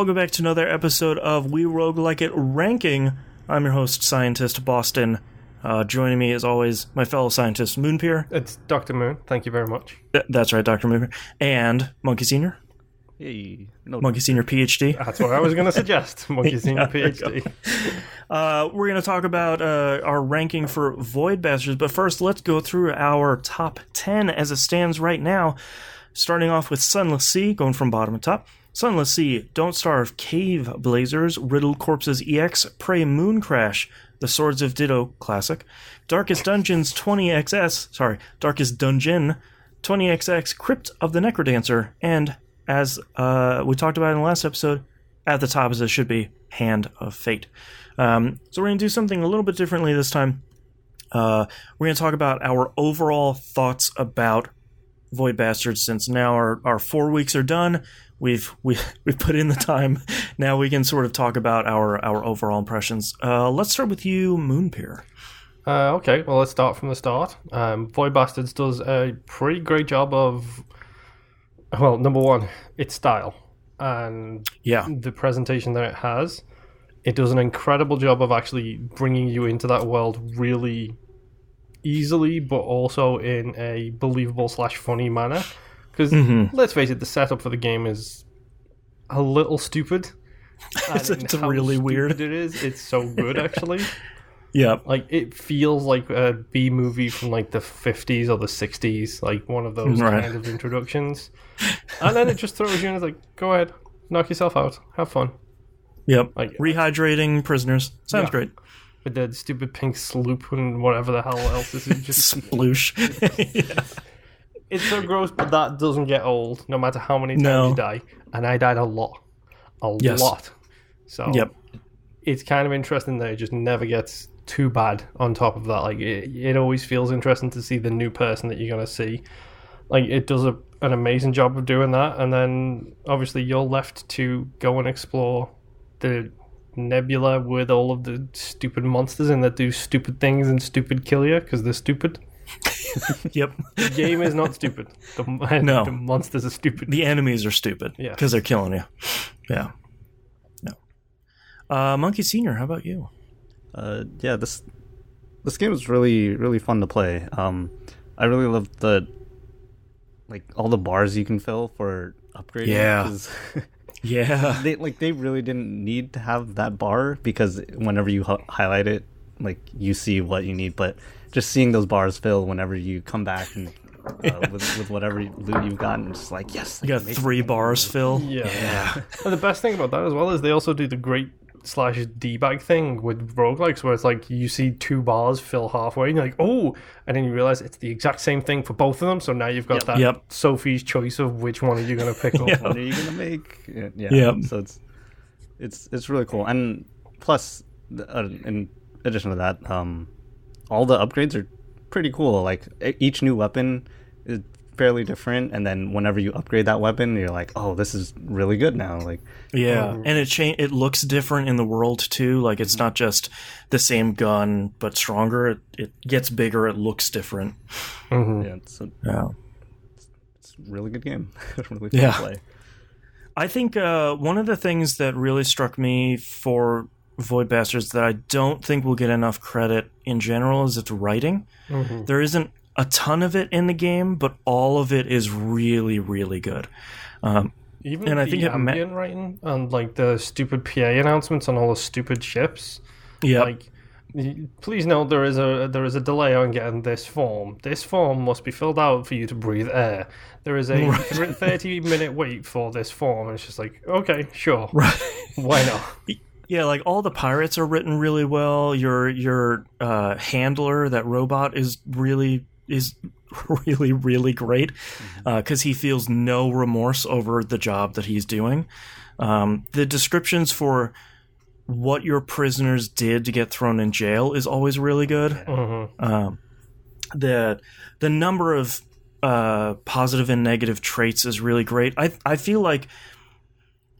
Welcome back to another episode of We Roguelike It Ranking. I'm your host, Scientist Boston. Joining me, as always, my fellow scientist, Moonpeer. It's Dr. Moon. Thank you very much. That's right, Dr. Moonpeer. And Monkey Senior. Hey, Monkey Senior PhD. That's what I was going to suggest. Monkey Senior PhD. We're going to talk about our ranking for Void Bastards, but first, let's go through our top 10 as it stands right now. Starting off with Sunless Sea, going from bottom to top. Sunless Sea, Don't Starve, Cave Blazers, Riddled Corpses EX, Prey Moon Crash, The Swords of Ditto Classic, Darkest Dungeon 20XX, Crypt of the Necrodancer, and as we talked about in the last episode, at the top as it should be, Hand of Fate. So we're going to do something a little bit differently this time. We're going to talk about our overall thoughts about Void Bastards, since now our 4 weeks are done. We've put in the time. Now we can sort of talk about our overall impressions. Let's start with you, Moonpeer. Okay, well, let's start from the start. Void Bastards does a pretty great job of, well, number one, its style and the presentation that it has. It does an incredible job of actually bringing you into that world really easily, but also in a believable / funny manner. Because, let's face it, the setup for the game is a little stupid. It's really weird. It is. It's so good, actually. Yeah. Like, it feels like a B-movie from, like, the 50s or the 60s. Like, one of those kind of introductions. And then it just throws you in. It's like, go ahead. Knock yourself out. Have fun. Yep. Like, rehydrating prisoners. Sounds great. With the stupid pink sloop and whatever the hell else. This is just... Sploosh. It's so gross, but that doesn't get old, no matter how many times you die. And I died a lot. Lot. So it's kind of interesting that it just never gets too bad on top of that. Like, it always feels interesting to see the new person that you're going to see. Like, it does an amazing job of doing that. And then, obviously, you're left to go and explore the nebula with all of the stupid monsters and that do stupid things and stupid kill you because they're stupid. Yep. The game is not stupid. The monsters are stupid. The enemies are stupid because they're killing you. Yeah. No. Monkey Senior, how about you? This game is really, really fun to play. I really love all the bars you can fill for upgrading. Yeah. They really didn't need to have that bar because whenever you highlight it, like, you see what you need, but just seeing those bars fill whenever you come back and with whatever loot you've gotten, it's like, yes, you got 3 bars fill. Yeah. And the best thing about that as well is they also do the great /debag thing with roguelikes, where it's like you see 2 bars fill halfway and you're like, oh, and then you realize it's the exact same thing for both of them, so now you've got that Sophie's choice of which one are you going to pick up. What are you going to make? So it's really cool. And plus, in addition to that, all the upgrades are pretty cool. Like, each new weapon is fairly different, and then whenever you upgrade that weapon, you're like, oh, this is really good now. Like, and it looks different in the world too. Like, it's not just the same gun but stronger. It gets bigger. It looks different. It's a really good game. Really fun to play. I think one of the things that really struck me for Void Bastards that I don't think will get enough credit in general is its writing. There isn't a ton of it in the game, but all of it is really, really good. Even and I think ambient writing and, like, the stupid PA announcements on all the stupid ships. Yeah. Like, please note there is a delay on getting this form. This form must be filled out for you to breathe air. There is a 30-minute wait for this form. And it's just like, okay, sure. Right. Why not? Yeah, like, all the pirates are written really well. Your handler, that robot, is really, really great because he feels no remorse over the job that he's doing. The descriptions for what your prisoners did to get thrown in jail is always really good. The number of positive and negative traits is really great. I feel like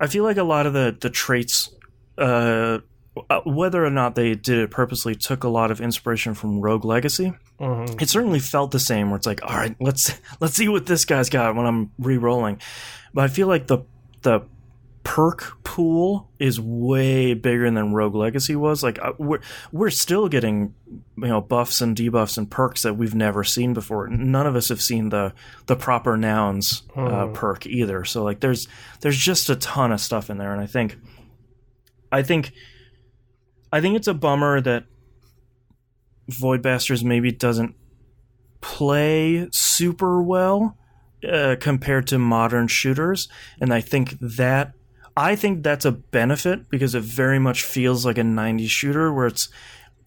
a lot of the traits, whether or not they did it purposely, took a lot of inspiration from Rogue Legacy. It certainly felt the same, where it's like, all right, let's see what this guy's got when I'm re-rolling. But I feel like the perk pool is way bigger than Rogue Legacy was. Like we're still getting buffs and debuffs and perks that we've never seen before. None of us have seen the proper nouns perk either. So like there's just a ton of stuff in there, and I think it's a bummer that Void Bastards maybe doesn't play super well compared to modern shooters, and I think that's a benefit because it very much feels like a 90s shooter where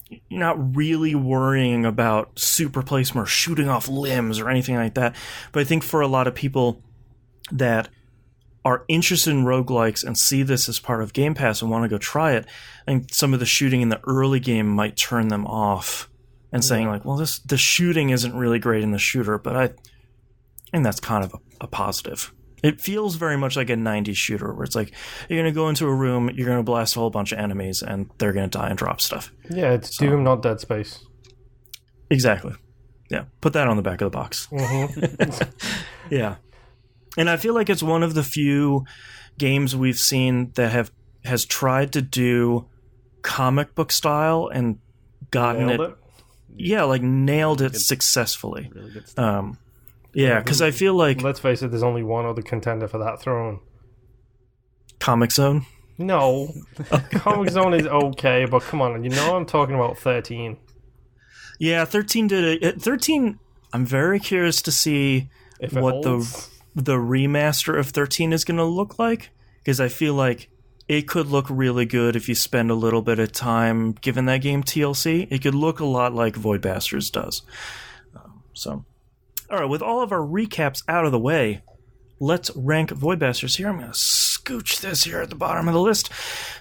you're not really worrying about super placement or shooting off limbs or anything like that. But I think for a lot of people that are interested in roguelikes and see this as part of Game Pass and want to go try it, I think some of the shooting in the early game might turn them off and saying like, well, the shooting isn't really great in the shooter, but and that's kind of a positive. It feels very much like a 90s shooter where it's like you're going to go into a room, you're going to blast a whole bunch of enemies, and they're going to die and drop stuff. Yeah, it's Doom, not Dead Space. Exactly. Yeah, put that on the back of the box. Mm-hmm. Yeah. And I feel like it's one of the few games we've seen that has tried to do comic book style and gotten it. Yeah, like nailed it successfully. Really good stuff. Yeah, because I feel like... Let's face it, there's only one other contender for that throne. Comic Zone? No. Comic Zone is okay, but come on, I'm talking about 13. Yeah, 13 did it. 13, I'm very curious to see what the remaster of 13 is going to look like, because I feel like it could look really good if you spend a little bit of time giving that game TLC. It could look a lot like Void Bastards does. All right, with all of our recaps out of the way, let's rank Void Bastards here. I'm going to scooch this here at the bottom of the list.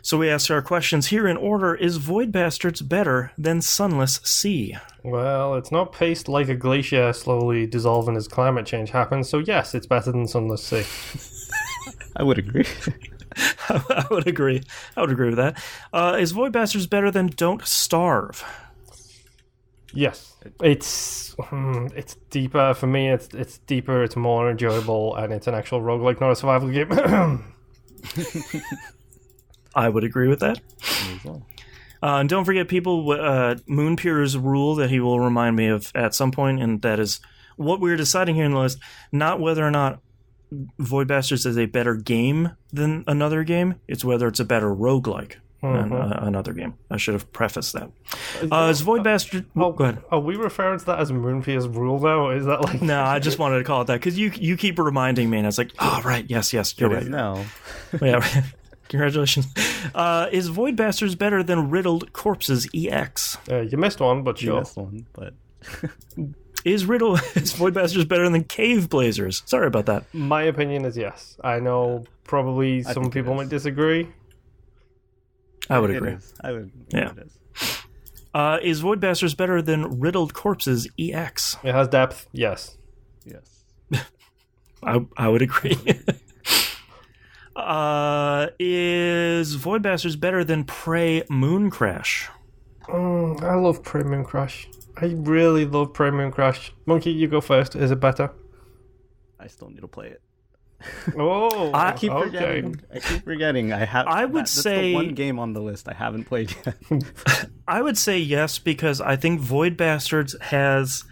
So we ask our questions here in order. Is Void Bastards better than Sunless Sea? Well, it's not paced like a glacier slowly dissolving as climate change happens, so yes, it's better than Sunless Sea. I would agree. I would agree with that. Is Void Bastards better than Don't Starve? Yes, it's deeper for me. It's deeper. It's more enjoyable, and it's an actual roguelike, not a survival game. I would agree with that. And don't forget, people, Moonpeer's rule that he will remind me of at some point, and that is what we're deciding here in the list. Not whether or not Void Bastards is a better game than another game. It's whether it's a better roguelike. Another game. I should have prefaced that. Is Void Bastard... go ahead. Are we referring to that as Moonpeer's rule, though? Is that like... No, I just wanted to call it that, because you keep reminding me, and I was like, oh, right, yes, you're right. No. Yeah, congratulations. Is Void Bastards better than Riddled Corpses EX? You missed one, but sure. You missed one, but... Is Void Bastards better than Cave Blazers? Sorry about that. My opinion is yes. I know probably some people might disagree. I would agree. I would. Yeah. Is Void Bastards better than Riddled Corpses EX? It has depth. Yes. I would agree. Is Void Bastards better than Prey Mooncrash? I love Prey Mooncrash. I really love Prey Mooncrash. Monkey, you go first. Is it better? I still need to play it. Oh, I keep forgetting. I would say that's the one game on the list I haven't played yet. I would say yes, because I think Void Bastards has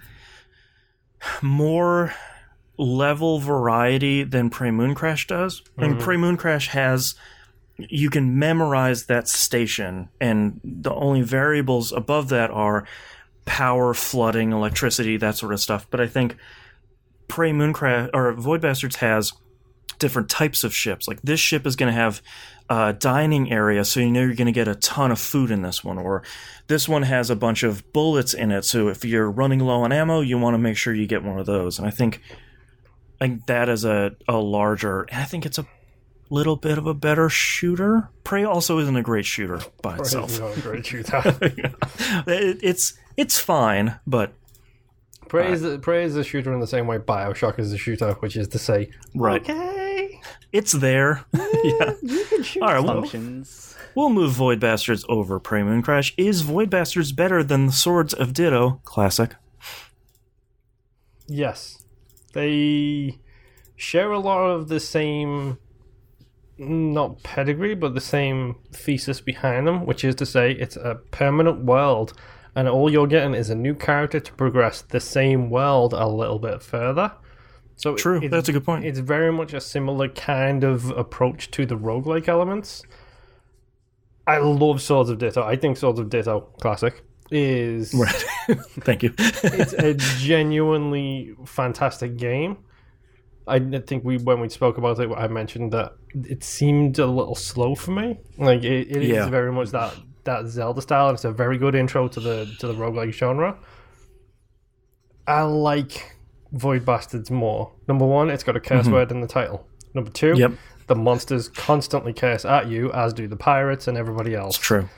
more level variety than Prey Mooncrash does. And Prey Mooncrash has, you can memorize that station, and the only variables above that are power, flooding, electricity, that sort of stuff. But I think Prey Mooncrash or Void Bastards has different types of ships. Like this ship is going to have a dining area, so you know you're going to get a ton of food in this one. Or this one has a bunch of bullets in it, so if you're running low on ammo, you want to make sure you get one of those. And I think that is a larger, and I think it's a little bit of a better shooter. Prey also isn't a great shooter by itself. Prey is not a great shooter. It's fine, but Prey is a shooter in the same way BioShock is a shooter, which is to say, right. Okay, it's there. Yeah. You can shoot. All right, functions. We'll move Void Bastards over Prey Mooncrash. Is Void Bastards better than the Swords of Ditto classic? Yes. They share a lot of the same not pedigree, but the same thesis behind them, which is to say it's a permanent world, and all you're getting is a new character to progress the same world a little bit further. So true, that's a good point. It's very much a similar kind of approach to the roguelike elements. I love Swords of Ditto. I think Swords of Ditto Classic is... Right. Thank you. It's a genuinely fantastic game. I think when we spoke about it, I mentioned that it seemed a little slow for me. Like it is very much that Zelda style, and it's a very good intro to the roguelike genre. I like Void Bastards more. Number one, it's got a curse word in the title. Number two, the monsters constantly curse at you, as do the pirates and everybody else. It's true.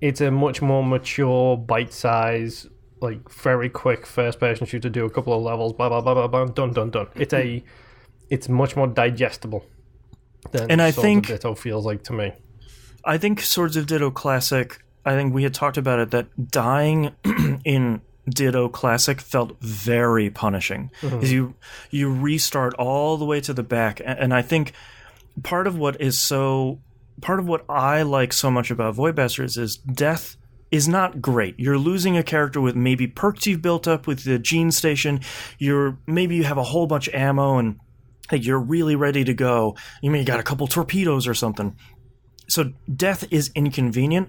It's a much more mature, bite-size, like very quick first-person shooter. Do a couple of levels, blah blah blah blah blah, done. It's much more digestible than Swords of Ditto feels like to me. I think Swords of Ditto Classic, I think we had talked about it, that dying in Ditto Classic felt very punishing. Because you restart all the way to the back, and I think part of what I like so much about Void Bastards is death is not great. You're losing a character with maybe perks you've built up with the gene station. Maybe you have a whole bunch of ammo and you're really ready to go. You got a couple torpedoes or something. So death is inconvenient,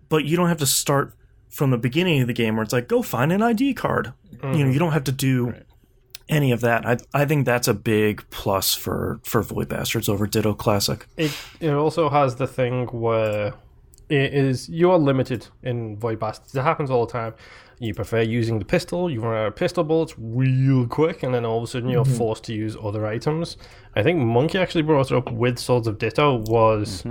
but you don't have to start from the beginning of the game where it's like, go find an ID card. You don't have to do any of that. I think that's a big plus for Void Bastards over Ditto Classic. It also has the thing where you are limited in Void Bastards. It happens all the time. You prefer using the pistol, you run out of pistol bullets real quick, and then all of a sudden you're forced to use other items. I think Monkey actually brought it up with Swords of Ditto was...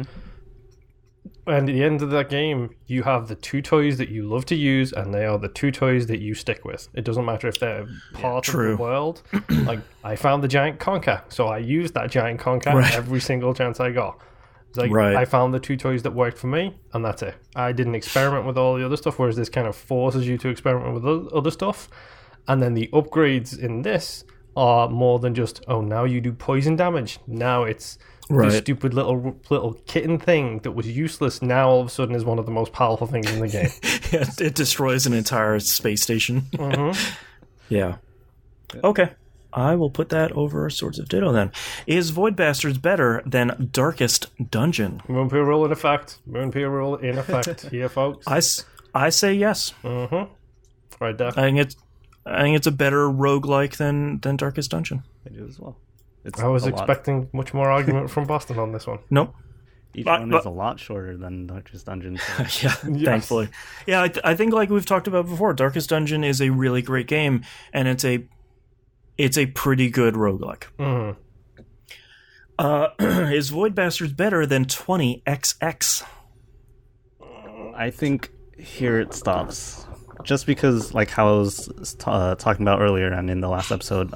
And at the end of that game, you have the two toys that you love to use, and they are the two toys that you stick with. It doesn't matter if they're part of the world. Like, I found the giant conker, so I used that giant conker every single chance I got. It's like, I found the two toys that worked for me, and that's it. I didn't experiment with all the other stuff, whereas this kind of forces you to experiment with other stuff. And then the upgrades in this are more than just, now you do poison damage. Now it's... This stupid little kitten thing that was useless now all of a sudden is one of the most powerful things in the game. It destroys an entire space station. Yeah. Okay. I will put that over Swords of Ditto then. Is Void Bastards better than Darkest Dungeon? Moonpier rule in effect. Moonpier rule in effect here, folks. I say yes. Right, Def? I think it's a better roguelike than Darkest Dungeon. I do as well. I was expecting much more argument from Boston on this one. Nope. Each one is a lot shorter than Darkest Dungeon. So. Thankfully. Yeah, I think like we've talked about before, Darkest Dungeon is a really great game, and it's a pretty good roguelike. Is Void Bastards better than 20XX? I think here it stops. Just because, like how I was talking about earlier and in the last episode,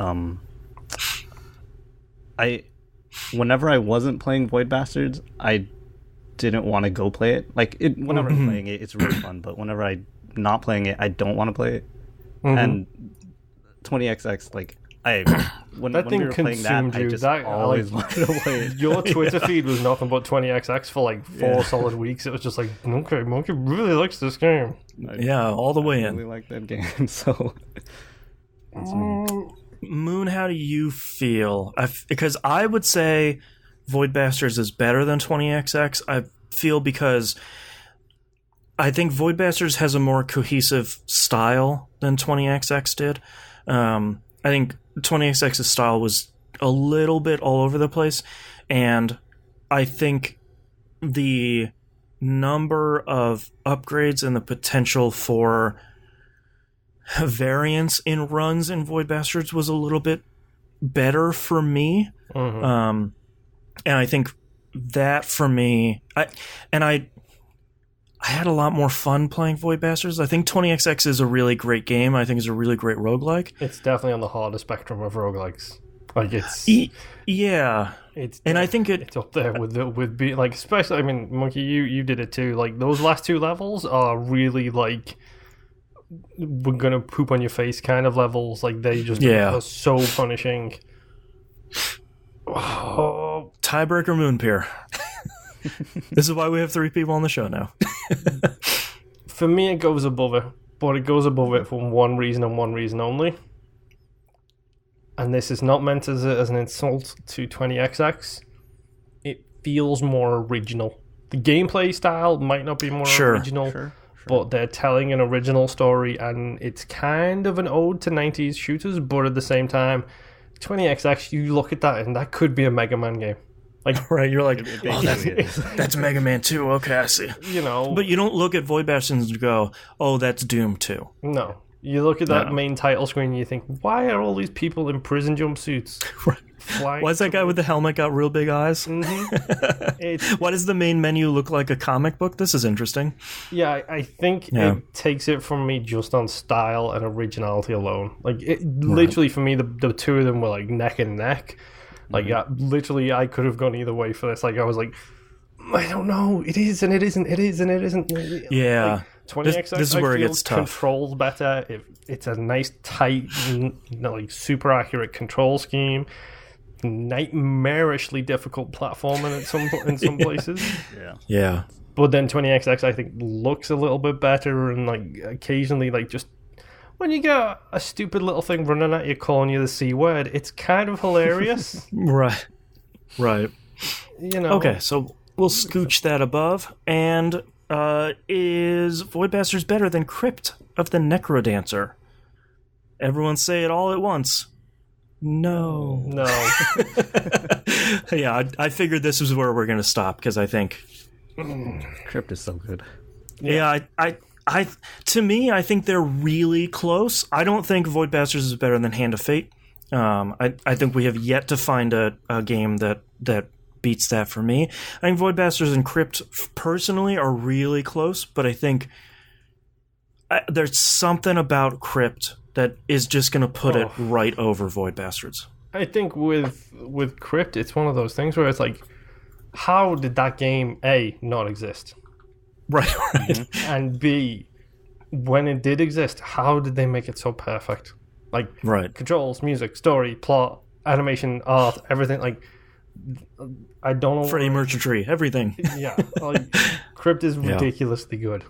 whenever I wasn't playing Void Bastards, I didn't want to go play it. Like, whenever I'm playing it, it's really fun. But whenever I'm not playing it, I don't want to play it. And 20XX, like, when we were playing that, I just always wanted to play it. Your Twitter feed was nothing but 20XX for like 4 solid weeks. It was just like, okay, Monkey really likes this game. All the way in. I really like that game, so... That's me. Moon, how do you feel? Because I would say Void Bastards is better than 20XX. I feel because I think Void Bastards has a more cohesive style than 20XX did. I think 20XX's style was a little bit all over the place, and I think the number of upgrades and the potential for variance in runs in Void Bastards was a little bit better for me. And I think that for me, I had a lot more fun playing Void Bastards. I think 20XX is a really great game. I think it's a really great roguelike. It's definitely on the harder spectrum of roguelikes. Like it's I think it's up there with being like, especially, I mean, Monkey, you did it too. Like those last 2 levels are really like, we're gonna poop on your face kind of levels. Like they just are so punishing. tiebreaker Moonpier. This is why we have 3 people on the show now. For me, it goes above it, but it goes above it for one reason and one reason only. And this is not meant as an insult to 20XX. It feels more original. The gameplay style might not be more original, sure. But they're telling an original story, and it's kind of an ode to 90s shooters, but at the same time, 20XX, you look at that, and that could be a Mega Man game. Like, right, you're like, that's Mega Man 2, okay, I see. But you don't look at Void Bastions and go, oh, that's Doom 2. No. You look at that main title screen and you think, why are all these people in prison jumpsuits? Why is that guy with the helmet got real big eyes? Mm-hmm. Why does the main menu look like a comic book? This is interesting. Yeah, I think it takes it from me just on style and originality alone. Like, literally for me, the two of them were like neck and neck. Like, literally, I could have gone either way for this. Like, I was like, I don't know. It is and it isn't. It is and it isn't. Yeah. Like, 20XX, this is where it gets tough. Controls better. It's a nice, tight, like super accurate control scheme. Nightmarishly difficult platforming in some places. Yeah. But then 20XX, I think, looks a little bit better, and like occasionally, like just when you get a stupid little thing running at you calling you the C word, it's kind of hilarious. Right. Okay, so we'll scooch that above, and is Void Bastards better than Crypt of the Necrodancer? Everyone say it all at once. No. Yeah, I figured this was where we're going to stop, because I think Crypt is so good. Yeah, I to me, I think they're really close. I don't think Void Bastards is better than Hand of Fate. I think we have yet to find a game that beats that for me. I think Void Bastards and Crypt personally are really close, but I think there's something about Crypt that is just going to put it right over Void Bastards. I think with Crypt, it's one of those things where it's like, how did that game, A, not exist? Right. And B, when it did exist, how did they make it so perfect? Like, controls, music, story, plot, animation, art, everything. Like, I don't know. Freddie Mercury, everything. Yeah. Like, Crypt is ridiculously good.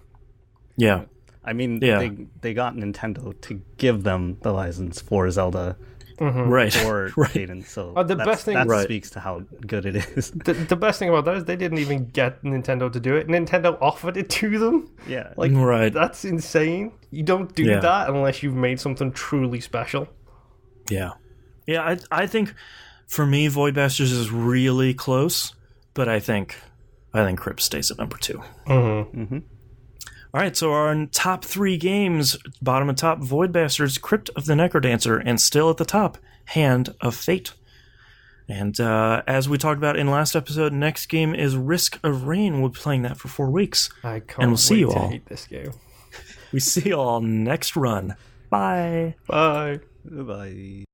Yeah. I mean, they got Nintendo to give them the license for Zelda. Right. Or Cadence. So the best thing that speaks to how good it is. The best thing about that is they didn't even get Nintendo to do it. Nintendo offered it to them. Yeah. Like, that's insane. You don't do that unless you've made something truly special. Yeah. Yeah, I think for me, Void Bastards is really close, but I think Crypt stays at number 2. All right, so our top 3 games, bottom and top, Void Bastards, Crypt of the Necrodancer, and still at the top, Hand of Fate. And as we talked about in last episode, next game is Risk of Rain. We'll be playing that for 4 weeks. I can't and we'll see you to all. hate this game. We see you all next run. Bye. Bye. Bye.